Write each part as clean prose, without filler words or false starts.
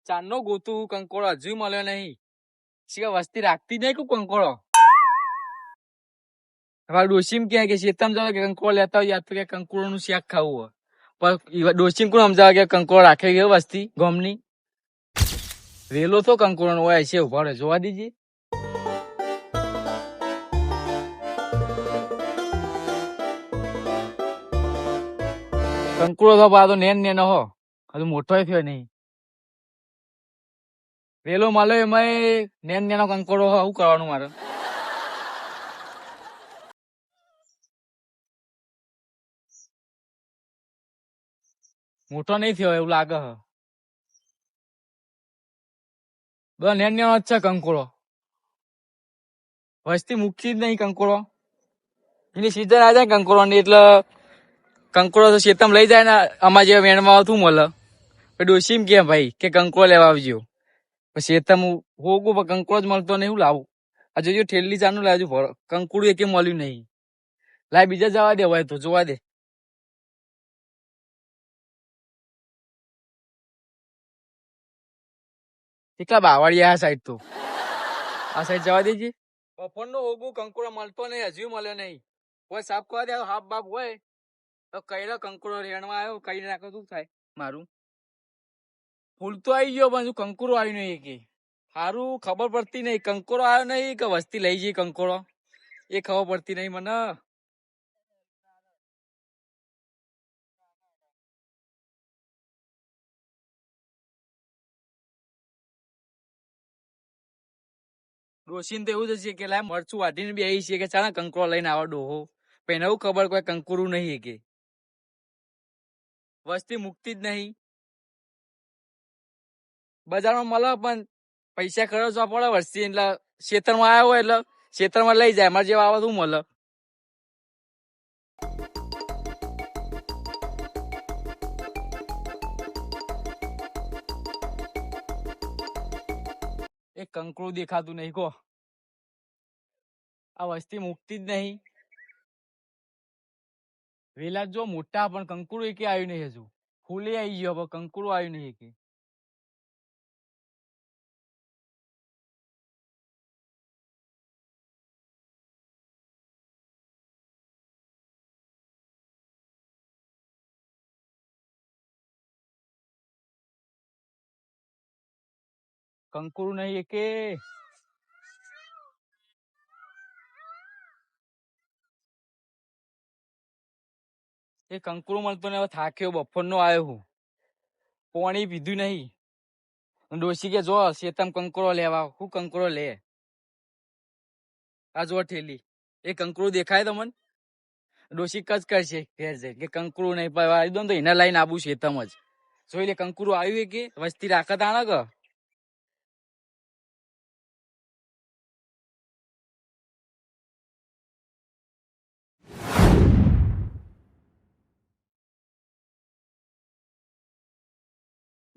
ચાંદનો ગોતું કંકોડો હજુ મળ્યો નહીં. શી વસ્તી રાખતી નહીં કે કંકોડો. હવે ડોશીમ ક્યાં કે શેતમ જાવ કે કંકોડો લેતા હોય યા તો કે કંકોડો નું શાક ખાવું હોય. પણ ડોશીમ કોણ સમજાવે કે કંકોડો રાખે ગયો વસ્તી ગોમની. વેલો તો કંકોડો નો હોય છે ઉભા રહે જોવા દીજે. કંકોડો તો પાછો નેનો હો હજુ મોટો થયો નહીં. વેલો મળે એમાં નેનો કંકોડો હો શું કરવાનું મારે. મોટો નહીં થયો એવું લાગે હ. બધા નેનો જ છે કંકોડો. વસ્તી મૂકતી જ નહીં કંકોડો. એની સીઝન આ જાય કંકોડો ની એટલે કંકોડો તો શેતમ લઈ જાય ને અમાર જેવા વેણમાં આવતું મળે. ડોશીમ કે ભાઈ કે કંકોડો લેવા આવજો. પછી શેતમ હોગું પણ કંકોડો જ મળતો નહીં. હું લાવું આ જોજો ઠેલી ચાનું લાવજો કંકુડું એકે મળ્યું નહીં. લાય બીજા જવા દે હોય તો જોવા દે. કેટલા બાવળિયા આ સાઈડ તો આ સાઈડ જવા દેજે. બપોરનો હોગું કંકોડો મળતો નહીં હજુ મળ્યો નહીં. કોઈ સાફ કરવા દે હાફ બાપ હોય તો કઈ કંકોડો રેણમાં આવ્યો કઈ નાખો શું થાય મારું. ફૂલ તો આવી ગયો પણ કંકોડો આવ્યું નહીં કે સારું ખબર પડતી નહીં. કંકોડો આવ્યો નહીં કે વસ્તી લઈ જઈ કંકોડો એ ખબર પડતી નહીં મને. ડોશીને તો એવું જ છે કે લાય મરચું વાટીને બેસી છે કે ચાલ કંકોડો લઈને આવો ડોહો. પણ એવું ખબર કોઈ કંકુરું નહીં કે વસ્તી મુકતી જ નહીં. બજારમાં મળે પણ પૈસા ખર્ચવા પડે વસ્તી એટલે ખેતરમાં આવ્યો હોય એટલે ખેતરમાં લઈ જાય. અમારે જેવા આવે શું મળે. એક કંકડું દેખાતું નહીં કો. આ વસ્તી મુકતી જ નહીં. વેલા જો મોટા પણ કંકુડું એકે આવ્યું નહીં હજુ. ફૂલે આવી ગયો પણ કંકુડું આવ્યું નહીં એકે. કંકુડું નહીં એકે. એ કંકુડું મળતો ને હવે થાક્યો બપોરનો આવ્યો હું. પાણી પીધું નહીં. ડોશી કે જો શેતમ કંકોડો લેવા હું કંકોડો લે. આ જો ઠેલી એ કંકુડું દેખાય તો મને. ડોશી કચ કરશે ઘેર જઈ કે કંકુડું નહીં પાડવા દો તો એને લઈને આવું શેતમ જ જોઈ લે. કંકુડું આવ્યું કે વસ્તી રાખત આને કે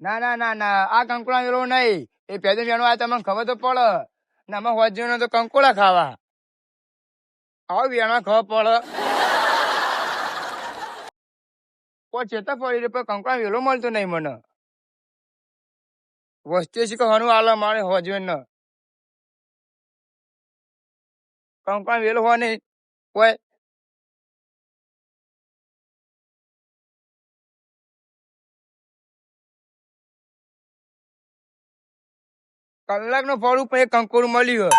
ના ના ના ના આ કંકોડા વેલો નહીં. એ પેદો વેણો આ તમને ખબર તો પડે ને અમે હોજનો તો કંકોડા ખાવા આવો વેણો ખબર પડે. કોઈ ચેતા પડી રે પણ કંકોડા વેલો મળતો નહીં મને. વસ્તુ શીખવાનું આલે મારે હોજવે ને કંકોડા વેલો હોય નહીં કોઈ. કલાક નું ફળું પણ એક કંકોડું મળ્યું.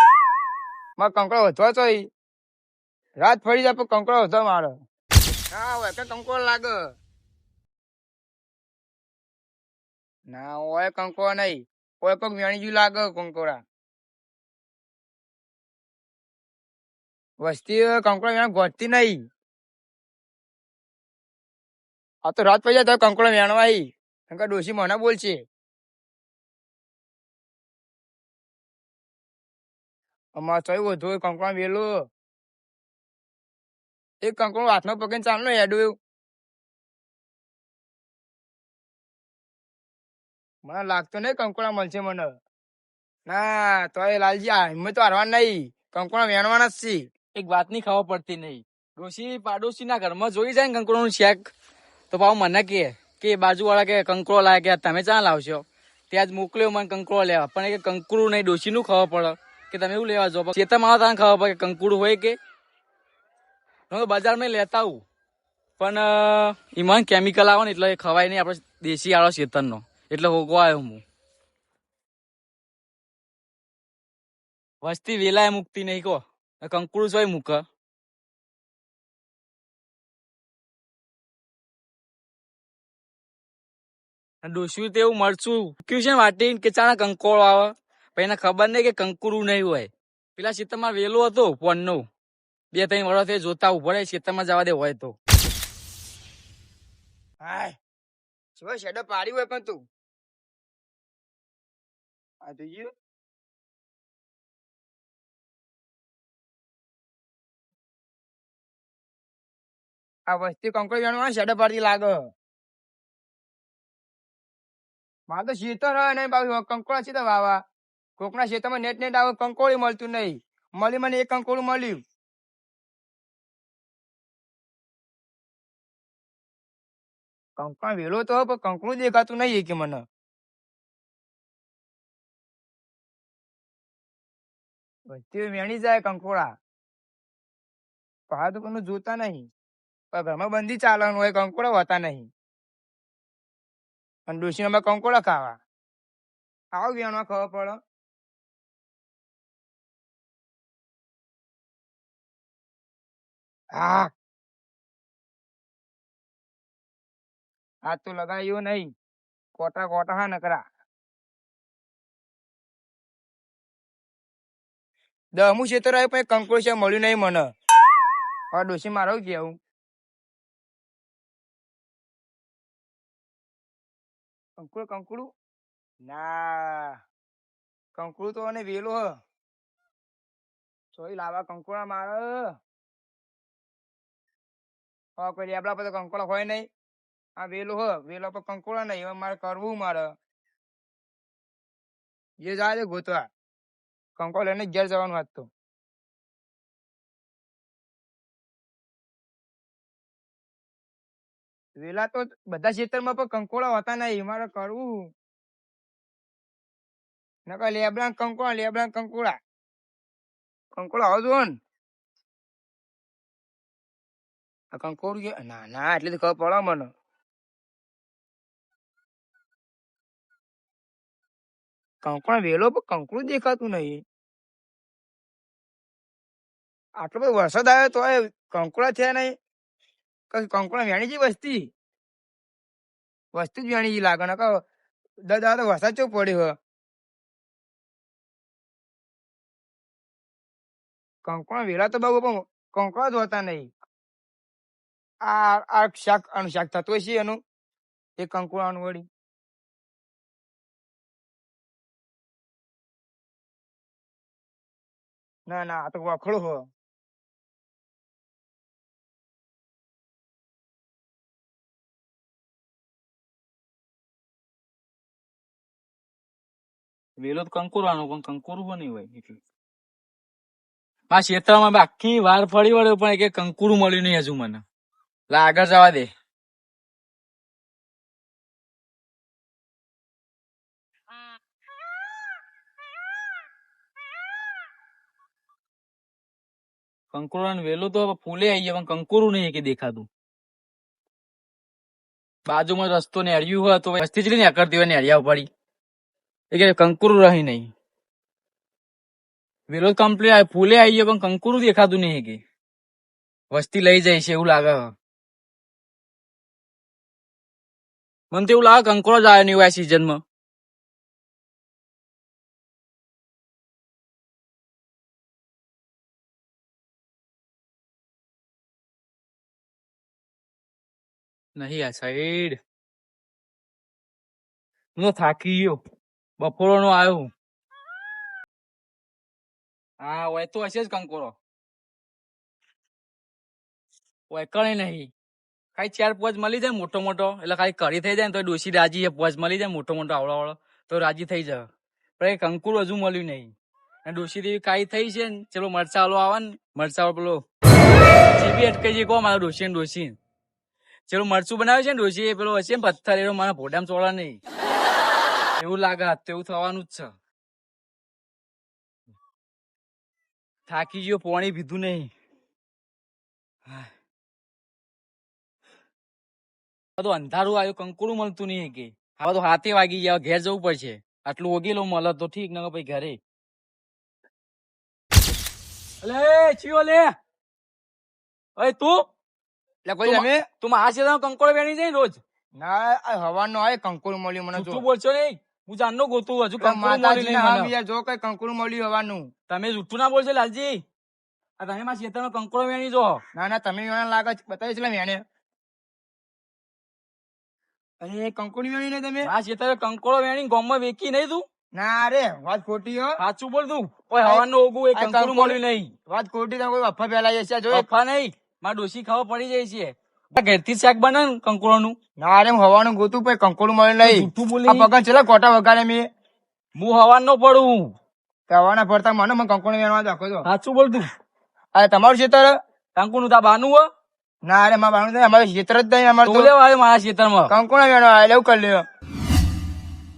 મારે કંકોડો વધવા તો રાત ફરી જાય પણ કંકોડો વધવા મારે ના હોય કે કંકોડો લાગે ના હોય. કંકોડો નહીં કોઈ કોઈક વેણી જેવું લાગે કંકોડા. વસ્તી કંકોડા વેણ ગોતતી નહીં. આ તો રાત પડી જાય તો કંકોડા વેણવા આવી ડોશી મને બોલશે. અમારે તો વધુ કંકોડા વેલો એક કંકોડું હાથમાં પકડીને ચાલો હેડું. મને લાગતો નહીં કંકોડા મળશે મને. ના તો એ લાલજી હિંમત તો હારવા નહીં. કંકોડા વેણવાના જ છે. એક વાત ની ખબર પડતી નહીં. ડોશી પાડોશી ના ઘરમાં જોઈ જાય કંકોડો નું શેક તો પાછું મને કે બાજુ વાળા કે કંકોડો લાવે કે તમે ચા લાવશો. ત્યાં જ મોકલ્યો મને કંકુડો લેવા, પણ એ કંકુડું નહીં, ડોશીનું ખબર પડે કે તમે એવું લેવા જો. ચેતરમાં આવો તને ખબર પડે કે કંકુડું હોય કે હું તો બજારમાં લેતા આવું, પણ એમાં કેમિકલ આવે ને એટલે એ ખવાય નહીં. આપણે દેશી આળો ચેતનનો એટલે હોગો આવ્યો હું. વસ્તી વેલાય મૂકતી નહીં કહો, કંકુડું જોઈ મૂક. ડોસ્યું તો એવું મરચું મૂક્યું છે ને વાટી કે ચાના કંકોળો આવે, પછી એને ખબર નહીં કે કંકુડું નહીં હોય. પેલા ખેતરમાં વેલો હતો પોનનો, 2-3 વર્ષથી જોતા ઉભો રહે ખેતરમાં જવા દે હોય તો. હાય શું શેડો પાડી હોય પણ તું આ જોયું આ વસ્તી કંકોડ વેણવા શેડો પાડી લાગે. મારે તો શીતો રહે નહીં બાબુ કંકોડા છે તો વાવા. કોકના ખેતરમાં નેટ નેટ આવે કંકોડી મળતું નહીં. મળી મને એક કંકોડું મળ્યું. કંકણ વેલો તો પણ કંકડું દેખાતું નહીં કે મને. વસ્તી વેણી જાય કંકોડા પહાડ તો કોઈનું જોતા નહીં. પણ ઘરમાં બંધી ચાલવાનું હોય કંકોડા હોતા નહીં. અને ડોશી અમે કંકોડા ખાવા આવું વેણવા ખબર પડે. હા હાથ તો લગાવ્યો નહીં. કોટા કોટા હા નકરા. દમું ક્ષેત્ર આવ્યું પણ કંકોડ છે મળ્યું નહીં મને. હવે ડોશી મારો કેવું કંકુડ કંકુડું ના કંકુડું તો અને વેલો હ સોય લાવા કંકોડા મારે. હવે કોઈ લેબડા પર તો કંકોડા હોય નહીં. આ વેલો હ વેલો પર કંકોડા નહીં. હવે મારે કરવું મારે જે જાય છે ગોતવા કંકોડ લઈને ઘેર જવાનું વાત તો. વેલા તો બધા ખેતરમાં પણ કંકોડા હોતા નહીં. મારે કરવું નકર લેબડા કંકોડા કંકોડા આવો જો ને આ કંકોડ ના ના એટલે તો ખબર પડે મને. કંકોડા વેલો પણ કંકડું દેખાતું નહીં. આટલો બધો વરસાદ આવ્યો તો કંકોડા થયા નહીં. કંકોડા વેણી જી વસ્તી જ વેણી જી લાગે ને દાદા તો વરસાદ ચો પડ્યો. કંકોડા વેલા તો બહુ પણ કંકોડા જ હોતા નહીં. આ શાક આનું શાક થતું હશે એનું એ કંકોડાનું વળી. ના ના આ તો વખડો હો. વેલો તો કંકુરવાનો પણ કંકુરું નહીં હોય એટલે આ ક્ષેત્રમાં મેં આખી વાર ફરી વળ્યો પણ એક કંકુરું મળ્યું નહીં હજુ મને. આગળ જવા દે. કંકુરો વેલું તો ફૂલે આવી જાય પણ કંકુરું નહીં કે દેખાતું. બાજુમાં રસ્તો નેળ્યું હોય તો વસ્તી જ નહીં કરતી હોય નેળિયા પડી એ કે કંકુરું રહી નહીં. વેલો કમ્પ્લીટ ફૂલે આવી જાય પણ કંકુરું દેખાતું નહીં કે વસ્તી લઈ જાય છે એવું લાગે. મને તો એવું લાગે કંકુરો જ આવ્યો નહીં હોય આ સિઝનમાં. નહીં આ સાઈડ હું તો થાકી ગયો. બપોરો નો આવ્યો. હા હોય તો હશે જ કંકોરો. હોય કઈ નહીં ખાલી 4-5 મળી જાય મોટો મોટો એટલે ખાલી કરી થઈ જાય ને તો ડોસી રાજી છે. 5 મળી જાય મોટો મોટો આવડો આવડો તો રાજી થઈ જાય. પણ એ કંકુર હજુ મળ્યું નહીં. અને ડોસી થી કાઈ થઈ છે ને ચલો મરચા વાળો આવે ને મરચા વાળો પેલો જીબી અટકાઈ જઈ કહો મારા ડોસી ચલો મરચું બનાવ્યું છે ને ડોસી પેલો હશે ને પથ્થર એનો મારા ભોડામાં ચોળા નહીં એ એવું લાગે તેવું થવાનું જ છે. થાકી ગયો, પાણી પીધું નહીં. આ તો અંધારું આવ્યું, કંકુડું મળતું નહીં કે હવે તો 7 વાગી ગયા, ઘેર જવું પડશે. આટલું ઓગેલો મળે તો ઠીક, ને પછી ઘરે. અલે ચિયો લે, અરે તું એટલે કોઈ તમે તું મારા શેતાનો કંકોડો વેણી જાય રોજ. ના આ હવાનો આવે કંકુર મળ્યું મને જૂઠું બોલશો નહીં, હું જાણનો ગોતું, હજુ કંકોડું મળ્યું માતાજી નહીં મને. યાર જો કઈ કંકુર મળ્યું હવાનું. તમે જૂઠું ના બોલશો લાલજી. આ તમે મારા શેતાનો કંકોડો વેણી જો. ના ના તમે વેણા લાગે છે, બતાવી છે વેણે. અરે કંકુરી વેણી ને તમે આ શેતાનો કંકોડો વેણી ગામમાં વેચી નહીં તું. ના રે વાત ખોટી હો, સાચું બોલ તું. કોઈ હવાનું ઓગું એ કંકોડું મળ્યું નહીં. વાત ખોટી. તમે કોઈ અફવા ફેલાઈ છે જો. અફા નહીં, મારા ડોશી ખાવા પડી જાય છે. ઘેરથી જ શાક બને ને કંકોડોનું. ના રે હું હવાનું ગોતું પણ કંકુર મળ્યું નહીં. જૂઠું બોલી. આ પગન ચેલા કોટા વગાડે મેં હું હવાનો પડું. હવાના ફરતા મને કંકુર વેણવા દાખો છો. સાચું બોલ તું. અરે તમારું ખેતર કંકુનું તા બાનું હો. ના રે માં બાણું નહીં, અમારે ખેતર જ નહીં. અમારે તું લેવા આવ્યો મારા ખેતરમાં. કંકુર વેણવા એવું કરી લ્યો.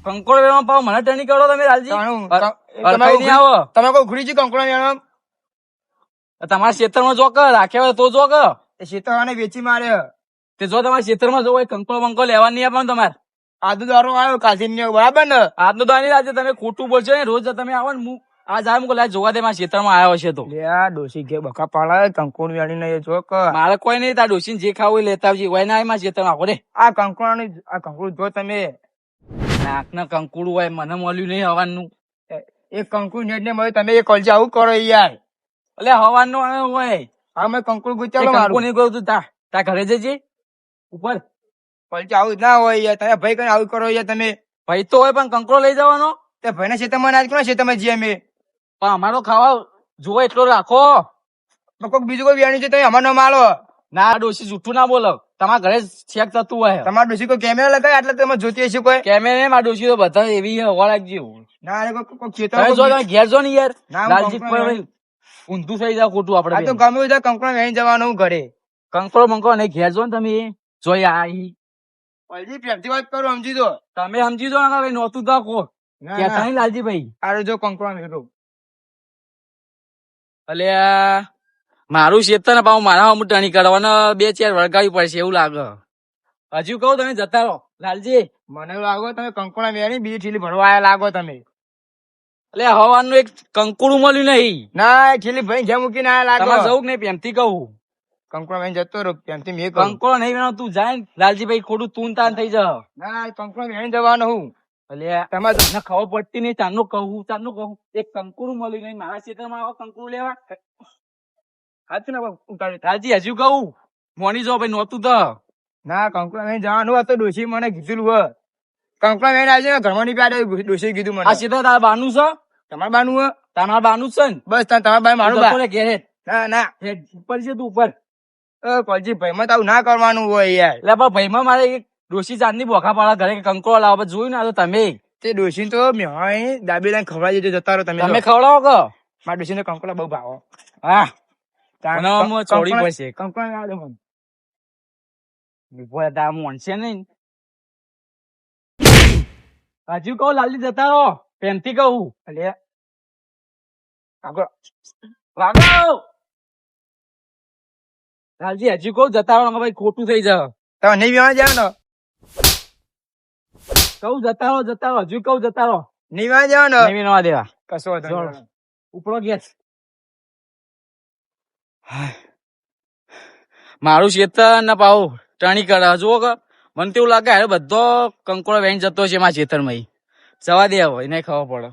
કંકોડો વેણવા પાવ મને ટણી કરો તમે લાલજી. તાણું. અડકાઈ નહીં આવો. તમે કોઈ ઘુરી છે કંકુર વેણવા? તમારા ખેતરમાં જો કે રાખ્યા હોય તો જો કે. એ ખેતર વેચી મારે. તે જો તમારા ખેતરમાં જો કંકોડો બંકો લેવા નહીં આપવાનું તમારે. આદુ દારો આવ્યો કાશી ને બરાબર ને. આજનો તો આની આજે તમે ખોટું બોલશો ને, રોજ તમે આવો ને હું આજ આવ્યો મુકો લાય જોવા દે મારા ખેતરમાં આવ્યો છે તો. લે આ ડોસી કે બકા પાડા કંકુર વેણી ને જો કે મારે કોઈ નહીં, તાર ડોશીને જે ખાવું એ લેતા આવજે. હોય ના મારા ખેતરમાં આવો રે. આ કંકુરાની આ કંકુર જો તમે નાકના કંકુડું હોય, મને મળ્યું નહીં હવાનું. એક કંકુર નેટ ને મળે તમે એક કોલજી આવું કરો યાર. એટલે હવાનું આવ્યો હોય. હા મેં કંકુર એ ગુચાલો કંકુ મારું નહીં ગયું તું તા ઘરે જજે ઉપર. કોલજી આવું જ ના હોય યાર. તમે ભાઈ કઈ આવું કરો યાર તમે. ભાઈ તો હોય પણ કંકડો લઈ જવાનો. તે ભાઈ ના ખેતરમાં નાજ કોના ખેતરમાં જઈએ અમે. પણ અમારો ખાવા જોવો એટલો રાખો. કોઈક બીજું કોઈ વેણી છે તમે અમારો માલો. ના ડોશી જૂઠું ના બોલો, તમારા ઘરે ચેક થતું હોય. તમારા ડોસી કોઈ કેમેરા લગાવે એટલે તમે જોતી હશે કોઈ. કેમેરે માં ડોશી તો બધા એવી હવા લાગજી. ના અરે કોઈ ખેતર તમે જો તમે ઘેર જો ને યાર. ના, હું લાલજી કંકડો પર ઊંધું થઈ જાવ ખોટું આ તો આપડે. ગમે ત્યાં કંકુર વેણી જવાનું ઘરે. કંકડો બંકો નહીં, ઘેર જો ને તમે જોઈ આવી. કોલજી પ્રેમથી વાત કરો સમજી દો. તમે સમજી જો ને ભાઈ, નહોતું તો કો કેતા નહીં લાલજી ભાઈ. આરે જો કંકુર વેણો અલ્યા મારું શેતર ને પાછું મારા અમુક ટણી કરવાના 2-4 વળગાવી પડશે એવું લાગે. હજુ કહું તમે જતા રહો લાલજી. મને એવું લાગો તમે કંકુણા વેણી બીજી ઠીલી ભરવા આયા લાગો તમે. એટલે હવાનું એક કંકુડું મળ્યું નહીં. ના એ ઠીલી ભાઈ જ્યાં મૂકીને આયા તમારે લાગો. જવું કે નહીં પ્રેમથી કહું. કંકુણા વેણી જતો રહો પ્રેમથી મેં કહું. કંકોડો નહીં વેણો તું જાય ને લાલજી ભાઈ, ખોટું તું તાન થઈ જાવ. ના કંકુણા વેણી જવાનો હું. અલ્યા તમારે તમને ખબર પડતી નહીં, ચાંદનું કહું એક કંકુડું મળ્યું નહીં. મારા ખેતરમાં આવો કંકુડું લેવા. હાથ ને ઉતારી. લાલજી હજુ કહું મોની જો ભાઈ, નહોતું તો. ના કંકુણા વેણી જવાનું હતું. ડોશી મને કીધું હ કંકુણા વેણી આવી જાય ઘરમાં ની પ્યાડે ડોશી કીધું આ મને. ખેતર તારા બાનું છે, તમારે બાનું હ તારા બાનું છે ને. બસ તમારે બાય મારું જતો બા. રે ઘેર હેઠ. ના ના હેઠ ઉપર છે તું ઉપર. કોલજી ભાઈ માં તો આવું ના કરવાનું હોય યાર. એટલે પણ ભાઈમાં મારે એક ડોશી ચાંદની બોખા પાડા ઘરે કંકોડો લાવો. પછી જોયું ને આ તો તમે ડોશી તો મેં દાબી લઈને ખવડાવી દીધું જતા રહો તમે. તમે ખવડાવો કે મારા ડોશી ને કંકોડા બહુ ભાવો. હા બનાવવામાં છોડી પડશે. કંકોડા આવે મને. વિભો હતા મોનશે નહીં. હજુ કહું લાલજી જતા રહો પ્રેમથી કહું. અલ્યા આગળ વાગો લાલજી હજુ કહું જતા રહો ભાઈ, ખોટું થઈ જાય. તમે નહીં વેવા જાવ ને. કહું જતા રહો હજુ કહું જતા રહો. નહીં વેવા જાવ ને. નહીં વિનવા દેવા. કશો વાંધો નહીં. ઉપરો ગેસ. મારું ખેતર ના પાવ ટણી કરે જુઓ કે મને તો એવું લાગે હવે બધો કંકોડો વેણ જતો છે મારા ખેતરમાં. જવા દે હવે એને ખબર પડે.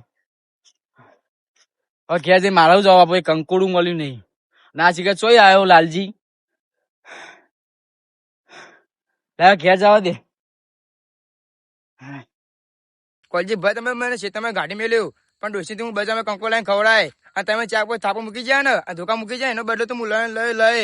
હવે ઘેર જઈ મારો જવાબ કંકોડું મળ્યું નહીં. ના શીખે ચોઈ આવ્યો લાલજી. ઘેર જવા દે. કોલજી ભાઈ તમે મને તમે ગાડી મેલ્યું પણ ડોશી હું બજારમાં કંકો લઈને ખવડાય અને તમે ચાક પર થાપો મૂકી જાય ને આ ધોકા મૂકી જાય એનો બદલો તો હું લઈ